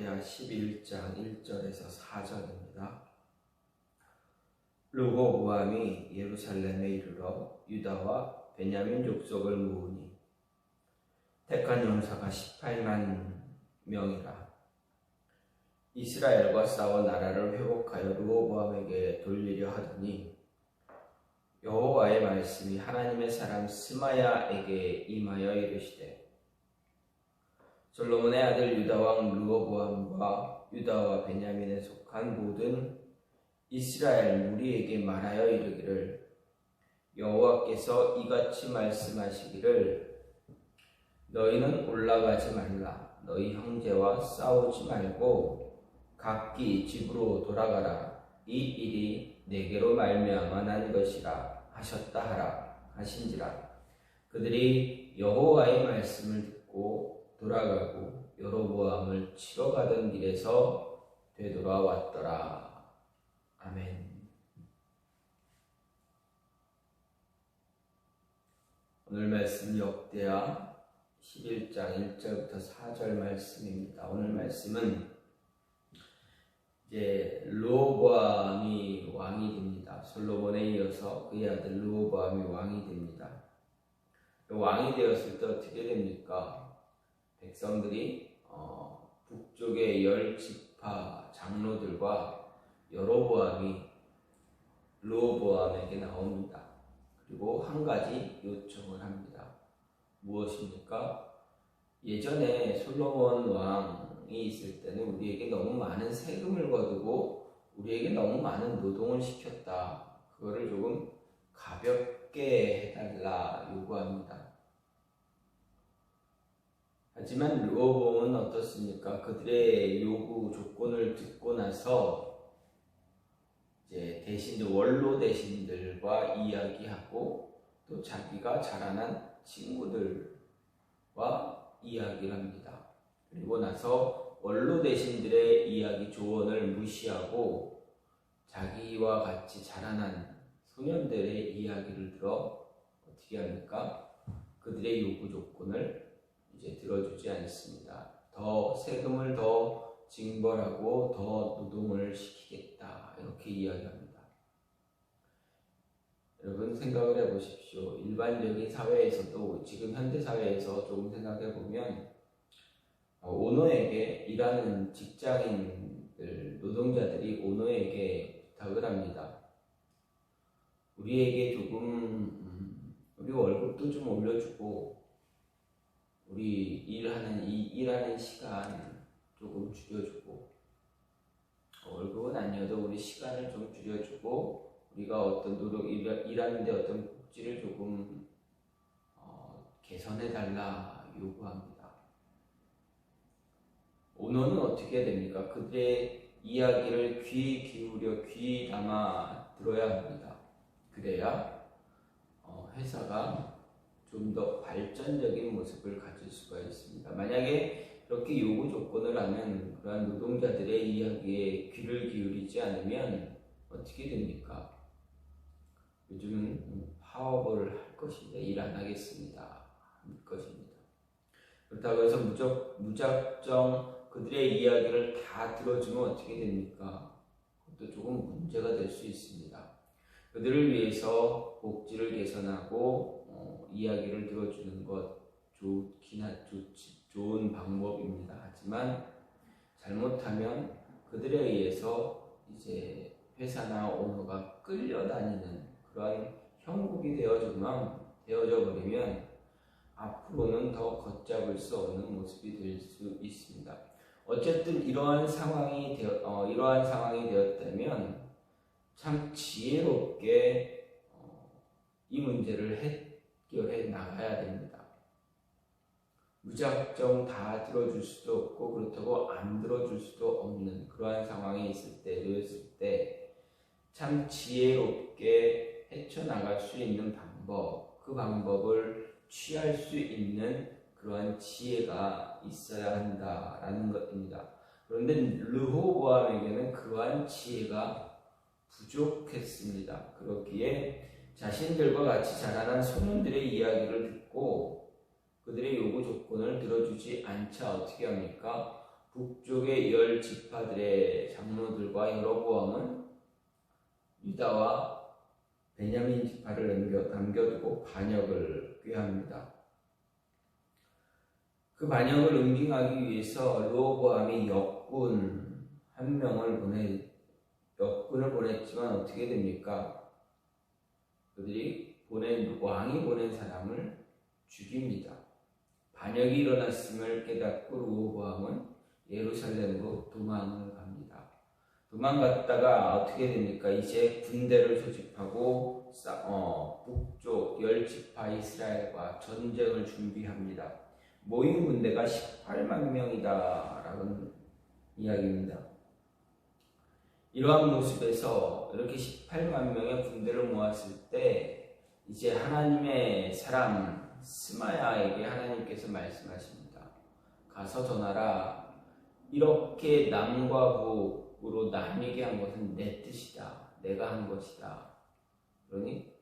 역대하 11장 1절에서 4절입니다. 르호보암이 예루살렘에 이르러 유다와 베냐민 족속을 모으니 택한 용사가 18만 명이라. 이스라엘과 싸워 나라를 회복하여 르호보암에게 돌리려 하더니 여호와의 말씀이 하나님의 사람 스마야에게 임하여 이르시되, 솔로몬의 아들 유다왕 르호보암과 유다와 베냐민에 속한 모든 이스라엘 무리에게 말하여 이르기를, 여호와께서 이같이 말씀하시기를, 너희는 올라가지 말라. 너희 형제와 싸우지 말고 각기 집으로 돌아가라. 이 일이 내게로 말미암아 난 것이라 하셨다 하라 하신지라. 그들이 여호와의 말씀을 듣고 돌아가고 여로보암을 치러 가던 길에서 되돌아왔더라. 아멘. 오늘 말씀 역대하 11장 1절부터 4절 말씀입니다. 오늘 말씀은 이제 르호보암이 왕이 됩니다. 솔로몬에 이어서 그의 아들 르호보암이 왕이 됩니다. 왕이 되었을 때 어떻게 됩니까? 백성들이 북쪽의 10지파 장로들과 여로보암이 르호보암에게 나옵니다. 그리고 한 가지 요청을 합니다. 무엇입니까? 예전에 솔로몬 왕이 있을 때는 우리에게 너무 많은 세금을 거두고 우리에게 너무 많은 노동을 시켰다. 그거를 조금 가볍게 해달라 요구합니다. 하지만 르호보암은 어떻습니까? 그들의 요구 조건을 듣고 나서 이제 원로 대신들과 이야기하고 또 자기가 자라난 친구들과 이야기를 합니다. 그리고 나서 원로 대신들의 이야기 조언을 무시하고 자기와 같이 자라난 소년들의 이야기를 들어 어떻게 합니까? 그들의 요구 조건을 이제 들어주지 않습니다. 더 세금을 더 징벌하고 더 노동을 시키겠다, 이렇게 이야기합니다. 여러분 생각을 해보십시오. 일반적인 사회에서도 지금 현대 사회에서 조금 생각해 보면 오너에게 일하는 직장인들, 노동자들이 오너에게 부탁을 합니다. 우리에게 조금 우리 월급도 좀 올려주고 우리 일하는 시간 조금 줄여주고, 월급은 아니어도 우리 시간을 좀 줄여주고 우리가 어떤 일하는데 어떤 복지를 조금 개선해달라 요구합니다. 오너는 어떻게 됩니까? 그들의 이야기를 귀 담아 들어야 합니다. 그래야 회사가 좀 더 발전적인 모습을 가질 수가 있습니다. 만약에 그렇게 요구 조건을 하는 그러한 노동자들의 이야기에 귀를 기울이지 않으면 어떻게 됩니까? 요즘은 파업을 할 것인데 일 안 하겠습니다. 할 것입니다. 그렇다고 해서 무작정 그들의 이야기를 다 들어주면 어떻게 됩니까? 그것도 조금 문제가 될 수 있습니다. 그들을 위해서 복지를 개선하고 이야기를 들어주는 것 좋은 방법입니다. 하지만 잘못하면 그들에 의해서 이제 회사나 오너가 끌려다니는 그러한 형국이 되어져 버리면 앞으로는 더 걷잡을 수 없는 모습이 될 수 있습니다. 어쨌든 이러한 상황이 되었다면 참 지혜롭게 이 문제를 해결해 나가야 됩니다. 무작정 다 들어줄 수도 없고 그렇다고 안 들어줄 수도 없는 그러한 상황이 놓였을 때 참 지혜롭게 헤쳐나갈 수 있는 방법, 그 방법을 취할 수 있는 그러한 지혜가 있어야 한다라는 것입니다. 그런데 르호보암에게는 그러한 지혜가 부족했습니다. 그렇기에 자신들과 같이 자라난 소년들의 이야기를 듣고 그들의 요구 조건을 들어주지 않자 어떻게 합니까? 북쪽의 10지파들의 장로들과 여로보암은 유다와 베냐민 지파를 남겨두고 반역을 꾀합니다. 그 반역을 응징하기 위해서 르호보암이 역군을 보냈지만 어떻게 됩니까? 그들이 왕이 보낸 사람을 죽입니다. 반역이 일어났음을 깨닫고 르호보암은 예루살렘으로 도망을 갑니다. 도망갔다가 어떻게 됩니까? 이제 군대를 소집하고 북쪽 10지파 이스라엘과 전쟁을 준비합니다. 모인 군대가 18만 명이다라는 이야기입니다. 이러한 모습에서 이렇게 18만 명의 군대를 모았을 때 이제 하나님의 사람 스마야에게 하나님께서 말씀하십니다. 가서 전하라. 이렇게 남과 북으로 나뉘게 한 것은 내 뜻이다. 내가 한 것이다. 그러니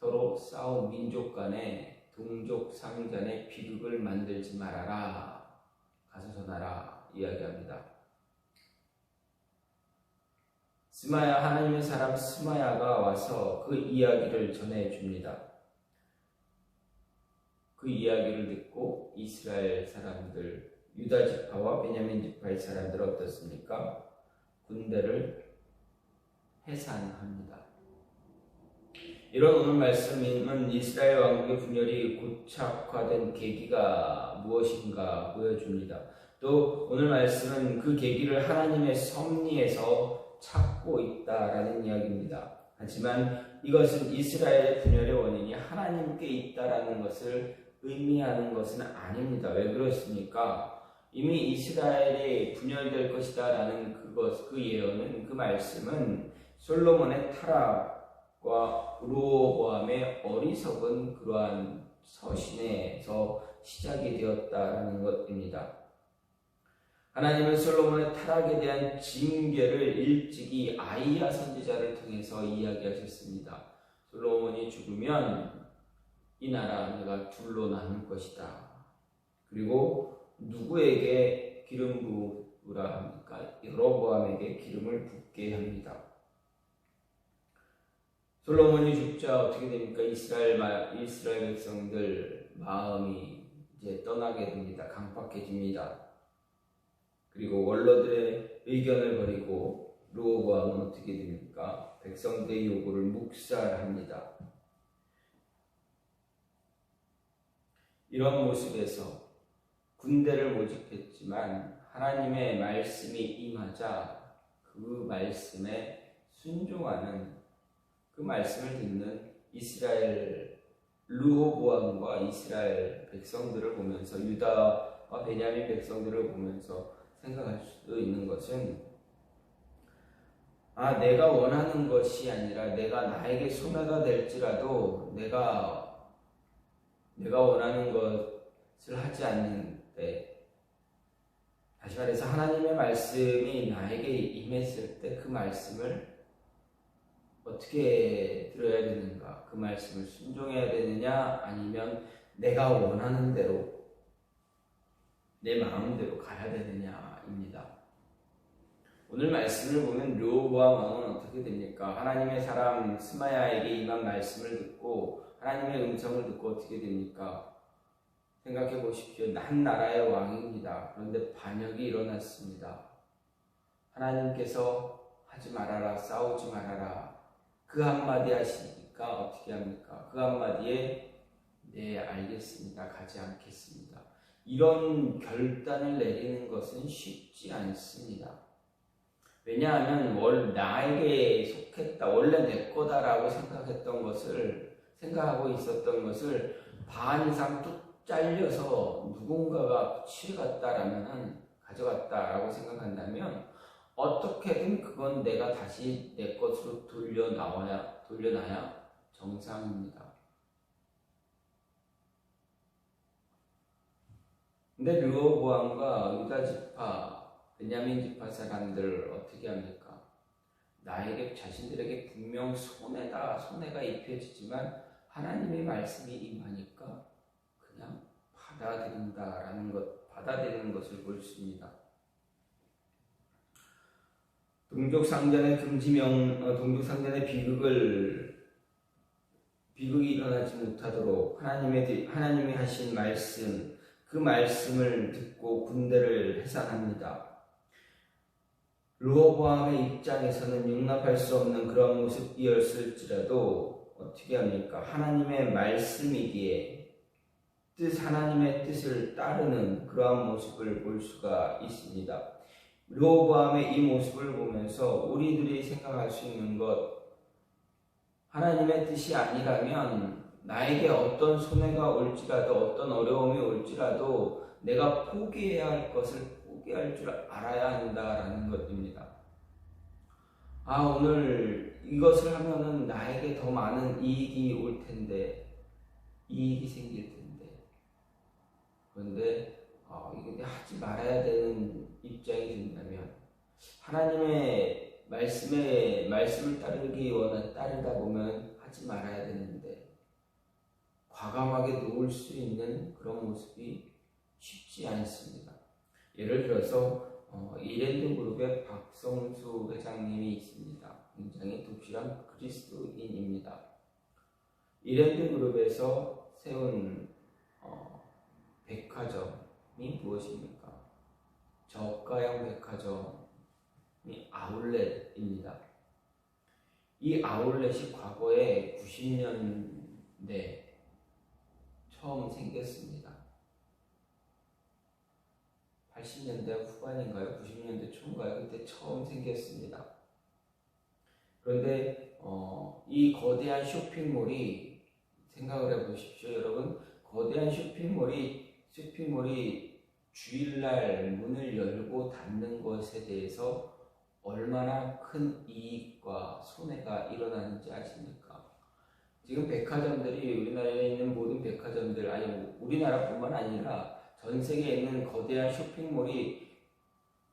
서로 싸운 민족 간에 동족 상잔의 비극을 만들지 말아라. 가서 전하라. 이야기합니다. 하나님의 사람 스마야가 와서 그 이야기를 전해줍니다. 그 이야기를 듣고 이스라엘 사람들, 유다 지파와 베냐민 지파의 사람들은 어떻습니까? 군대를 해산합니다. 이런 오늘 말씀은 이스라엘 왕국의 분열이 고착화된 계기가 무엇인가 보여줍니다. 또 오늘 말씀은 그 계기를 하나님의 섭리에서 찾고 있다라는 이야기입니다. 하지만 이것은 이스라엘의 분열의 원인이 하나님께 있다라는 것을 의미하는 것은 아닙니다. 왜 그렇습니까? 이미 이스라엘이 분열될 것이다라는 그 예언은, 그 말씀은 솔로몬의 타락과 르호보암의 어리석은 그러한 서신에서 시작이 되었다라는 것입니다. 하나님은 솔로몬의 타락에 대한 징계를 일찍이 아이야 선지자를 통해서 이야기하셨습니다. 솔로몬이 죽으면 이 나라 내가 둘로 나눌 것이다. 그리고 누구에게 기름 부으라 합니까? 여로보암에게 기름을 붓게 합니다. 솔로몬이 죽자 어떻게 됩니까? 이스라엘 백성들 마음이 이제 떠나게 됩니다. 강팍해집니다. 그리고 원로들의 의견을 버리고 르호보암은 어떻게 됩니까? 백성들의 요구를 묵살합니다. 이런 모습에서 군대를 모집했지만 하나님의 말씀이 임하자 그 말씀에 순종하는, 그 말씀을 듣는 이스라엘 르호보암과 이스라엘 백성들을 보면서, 유다와 베냐민 백성들을 보면서 생각할 수도 있는 것은, 내가 원하는 것이 아니라 내가 나에게 손해가 될지라도 내가 원하는 것을 하지 않는데, 다시 말해서 하나님의 말씀이 나에게 임했을 때 그 말씀을 어떻게 들어야 되는가? 그 말씀을 순종해야 되느냐? 아니면 내가 원하는 대로 내 마음대로 가야 되느냐입니다. 오늘 말씀을 보면 르호보암 왕은 어떻게 됩니까? 하나님의 사람 스마야에게 임한 말씀을 듣고 하나님의 음성을 듣고 어떻게 됩니까? 생각해 보십시오. 한 나라의 왕입니다. 그런데 반역이 일어났습니다. 하나님께서 하지 말아라, 싸우지 말아라, 그 한마디 하시니까 어떻게 합니까? 그 한마디에 네, 알겠습니다, 가지 않겠습니다. 이런 결단을 내리는 것은 쉽지 않습니다. 왜냐하면 나에게 속했다, 원래 내 거다라고 생각하고 있었던 것을 반 이상 뚝 잘려서 누군가가 가져갔다라고 생각한다면 어떻게든 그건 내가 다시 내 것으로 돌려놔야 정상입니다. 근데 르호보암과 유다 지파, 베냐민 지파 사람들 어떻게 합니까? 자신들에게 분명 손해가 입혀지지만 하나님의 말씀이 임하니까 그냥 받아들이는 것을 볼 수 있습니다. 동족상전의 동족상전의 비극이 일어나지 못하도록 하나님이 하신 말씀, 그 말씀을 듣고 군대를 해산합니다. 르호보암의 입장에서는 용납할 수 없는 그런 모습이었을지라도 어떻게 합니까? 하나님의 말씀이기에 하나님의 뜻을 따르는 그러한 모습을 볼 수가 있습니다. 르호보암의 이 모습을 보면서 우리들이 생각할 수 있는 것, 하나님의 뜻이 아니라면 나에게 어떤 손해가 올지라도 어떤 어려움이 올지라도 내가 포기해야 할 것을 포기할 줄 알아야 한다라는 것입니다. 오늘 이것을 하면은 나에게 더 많은 이익이 올 텐데, 이익이 생길 텐데, 그런데 이거 하지 말아야 되는 입장이 된다면, 하나님의 말씀을 따르다 보면 하지 말아야 되는데 과감하게 놓을 수 있는 그런 모습이 쉽지 않습니다. 예를 들어서 이랜드 그룹의 박성수 회장님이 있습니다. 굉장히 독실한 그리스도인입니다. 이랜드 그룹에서 세운 백화점이 무엇입니까? 저가형 백화점이 아울렛입니다. 이 아울렛이 과거에 90년대 처음 생겼습니다. 80년대 후반인가요? 90년대 초인가요? 그때 처음 생겼습니다. 그런데 이 거대한 쇼핑몰이, 생각을 해보십시오. 여러분, 거대한 쇼핑몰이 주일날 문을 열고 닫는 것에 대해서 얼마나 큰 이익과 손해가 일어나는지 아십니까? 지금 백화점들이, 우리나라에 있는 모든 백화점들, 아니 우리나라뿐만 아니라 전 세계에 있는 거대한 쇼핑몰이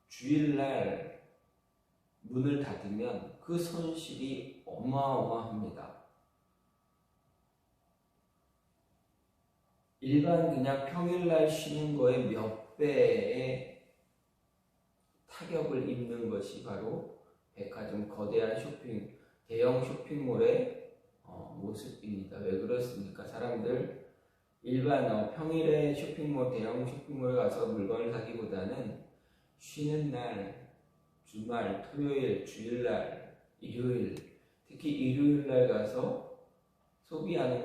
주일날 문을 닫으면 그 손실이 어마어마합니다. 일반 그냥 평일날 쉬는 거에 몇 배의 타격을 입는 것이 바로 백화점, 거대한 대형 쇼핑몰의 모습입니다. 왜 그렇습니까? 사람들 일반 평일에 대형 쇼핑몰에 가서 물건을 사기보다는 쉬는 날, 주말, 토요일, 주일날, 일요일, 특히 일요일날 가서 소비하는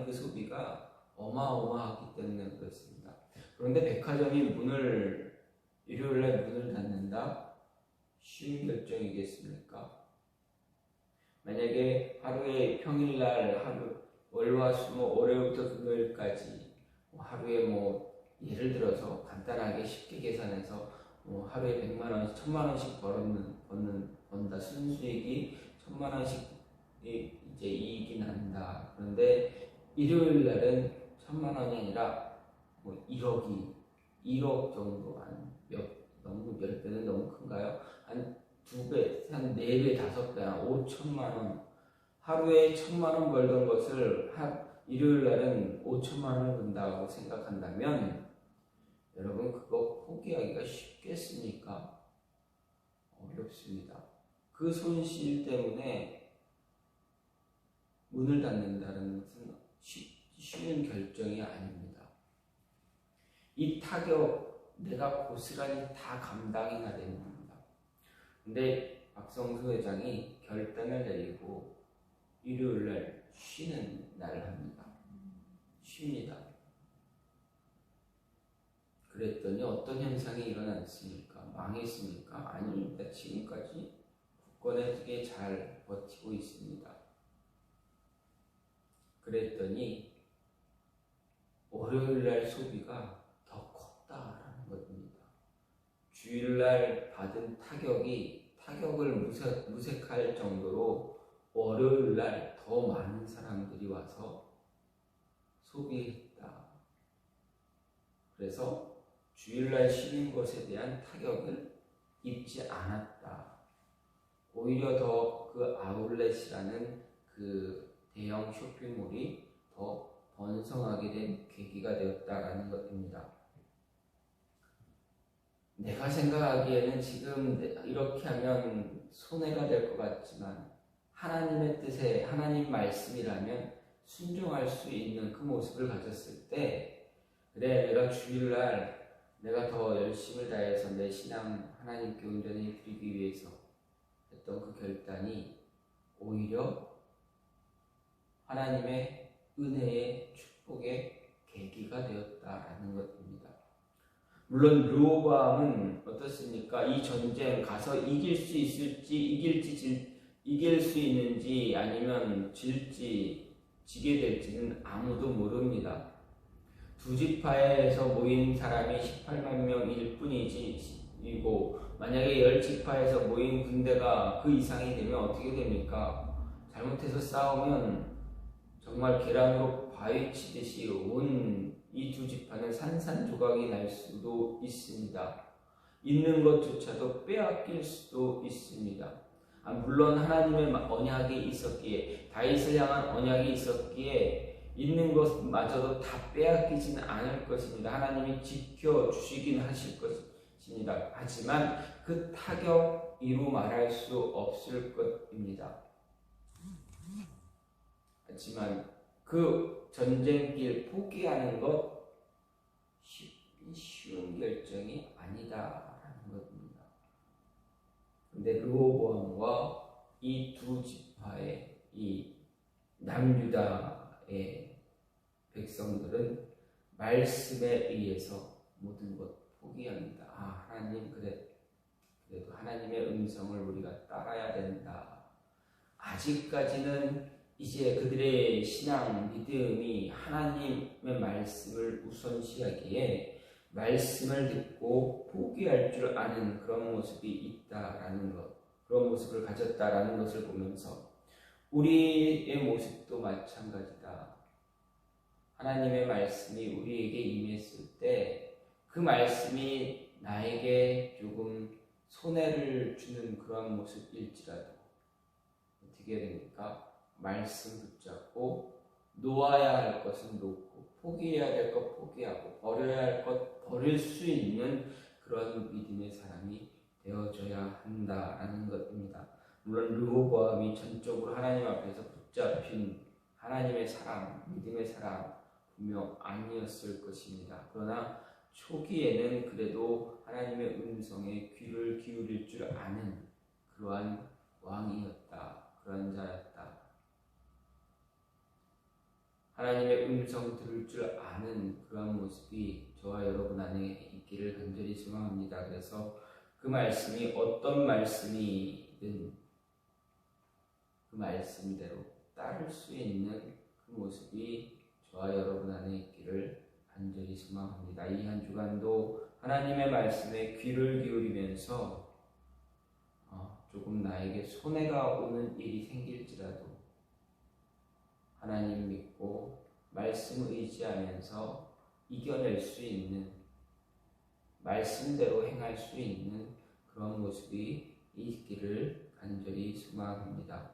그 소비가 어마어마하기 때문에 그렇습니다. 그런데 백화점이 일요일날 문을 닫는다? 쉬운 결정이겠습니까? 만약에 하루에 평일날 월화수목 월요일부터 금요일까지 하루에 예를 들어서 간단하게 쉽게 계산해서 하루에 100만원, 1000만원씩 번다. 순수익이 1000만원씩 이제 이익이 난다. 그런데 일요일 날은 1000만원이 아니라 1억 정도, 너무 10배는 너무 큰가요? 한 2배, 한 4배, 5배, 한 5천만원. 하루에 1000만원 벌던 것을 일요일 날은 5천만원을 번다고 생각한다면 여러분, 그거 포기하기가 쉽겠습니까? 어렵습니다. 그 손실 때문에 문을 닫는다는 것은 쉬운 결정이 아닙니다. 이 타격 내가 고스란히 다 감당해야 되는 겁니다. 근데 박성수 회장이 결단을 내리고 일요일날 쉬는 날을 합니다. 쉽니다. 그랬더니 어떤 현상이 일어났습니까? 망했습니까? 아닙니다. 지금까지 굳건하게 잘 버티고 있습니다. 그랬더니 월요일날 소비가 더 컸다라는 것입니다. 주일날 받은 타격을 무색할 정도로 월요일날 더 많은 사람들이 와서 소비했다. 그래서 주일날 쉬는 것에 대한 타격을 입지 않았다. 오히려 더 그 아울렛이라는 그 대형 쇼핑몰이 더 번성하게 된 계기가 되었다라는 것입니다. 내가 생각하기에는 지금 이렇게 하면 손해가 될 것 같지만 하나님의 뜻에 하나님 말씀이라면 순종할 수 있는 그 모습을 가졌을 때 그래 내가 주일날 내가 더 열심을 다해서 내 신앙 하나님께 온전히 드리기 위해서 했던 그 결단이 오히려 하나님의 은혜의 축복의 계기가 되었다라는 것입니다. 물론 르호보암은 어떻습니까? 이 전쟁 가서 이길 수 있을지 이길 수 있는지 아니면 지게 될지는 아무도 모릅니다. 두 지파에서 모인 사람이 18만 명일 뿐이고 만약에 10지파에서 모인 군대가 그 이상이 되면 어떻게 됩니까? 잘못해서 싸우면 정말 계란으로 바위 치듯이 온 이 두 지파는 산산조각이 날 수도 있습니다. 있는 것조차도 빼앗길 수도 있습니다. 물론 하나님의 언약이 있었기에 다윗을 향한 언약이 있었기에 있는 것마저도 다 빼앗기지는 않을 것입니다. 하나님이 지켜주시긴 하실 것입니다. 하지만 그 타격이로 말할 수 없을 것입니다. 하지만 그 전쟁길 포기하는 것 쉬운 결정이 아니다라는 것입니다. 그런데 르호보암과 이 두 지파의 이 남유다의 백성들은 말씀에 의해서 모든 것 포기합니다. 하나님 그래도 하나님의 음성을 우리가 따라야 된다. 아직까지는 이제 그들의 신앙, 믿음이 하나님의 말씀을 우선시하기에 말씀을 듣고 포기할 줄 아는 그런 모습이 있다라는 것, 그런 모습을 가졌다라는 것을 보면서 우리의 모습도 마찬가지다. 하나님의 말씀이 우리에게 임했을 때 그 말씀이 나에게 조금 손해를 주는 그런 모습일지라도 어떻게 됩니까? 말씀 붙잡고 놓아야 할 것은 놓고 포기해야 될 것 포기하고 버려야 할 것 버릴 수 있는 그런 믿음의 사람이 되어져야 한다라는 것입니다. 물론 르호보암이 전적으로 하나님 앞에서 붙잡힌 하나님의 사람, 믿음의 사람 분명 아니었을 것입니다. 그러나 초기에는 그래도 하나님의 음성에 귀를 기울일 줄 아는 그러한 왕이었다. 그런 자였다. 하나님의 음성 들을 줄 아는 그런 모습이 저와 여러분 안에 있기를 간절히 소망합니다. 그래서 그 말씀이 어떤 말씀이든 그 말씀대로 따를 수 있는 그 모습이 저와 여러분 안에 있기를 간절히 소망합니다. 이 한 주간도 하나님의 말씀에 귀를 기울이면서 조금 나에게 손해가 오는 일이 생길지라도 하나님 믿고 말씀 의지하면서 이겨낼 수 있는 말씀대로 행할 수 있는 그런 모습이 있기를 간절히 소망합니다.